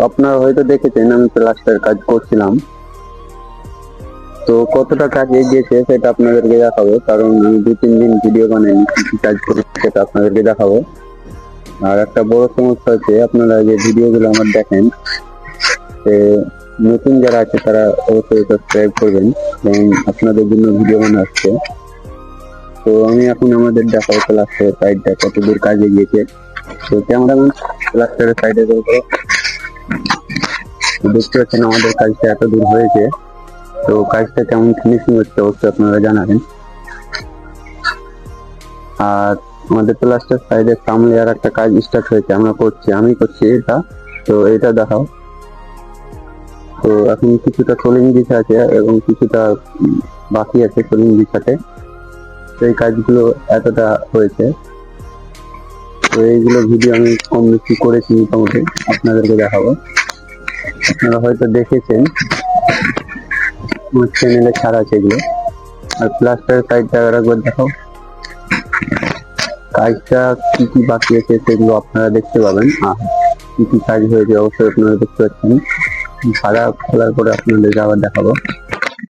আপনারা হয়তো দেখেছেন আমি প্লাস্টার কাজ করছিলাম। তো কতটা কাজ এগিয়েছে সেটা আপনাদেরকে দেখাবো, কারণ আমি 2-3 দিন ভিডিও বানাই, কি কি কাজ করেছি সেটা আপনাদেরকে দেখাবো। আর একটা বড় সমস্যা হচ্ছে, আপনারা যে ভিডিওগুলো আমার দেখেন, নতুন যারা আছে তারা অবশ্যই সাবস্ক্রাইব করবেন, কারণ আপনাদের জন্য ভিডিও বানা আসছে। তো আমি এখন আমাদের দেখাবো প্লাস্টারের সাইডটা কতদূর কাজ এগিয়েছে। তো ক্যামেরাম্যান প্লাস্টারের সাইডে দেখতে পাচ্ছেন আমাদের কাজটা এত দূর হয়েছে। তো কাজটা কেমন ফিনিশিং হচ্ছে অবশ্যই আপনারা জানাবেন। আর আমাদের প্লাস্টার সাইডের সামনে আর একটা কাজ স্টার্ট হয়েছে, আমি করছি এটা। তো এটা দেখাও। তো এখন কিছুটা সোলিং বিছা আছে এবং কিছুটা বাকি আছে সোলিং বিছাতে। তো এই কাজগুলো এতটা হয়েছে। তো এইগুলো ভিডিও আমি কম বেশি করেছি, মোটামুটি আপনাদেরকে দেখাবো। আপনারা হয়তো দেখেছেন, আমার চ্যানেলে ছাড়া আছে এগুলো। আর প্লাস্টার সাইডটা একবার দেখাও। কাজটা কি কি বাকি আছে সেগুলো আপনারা দেখতে পাবেন, আর কি কি কাজ হয়েছে অবশ্যই আপনারা দেখতে পাচ্ছেন। সাদা খোলার পরে আপনাদের আবার দেখাবো।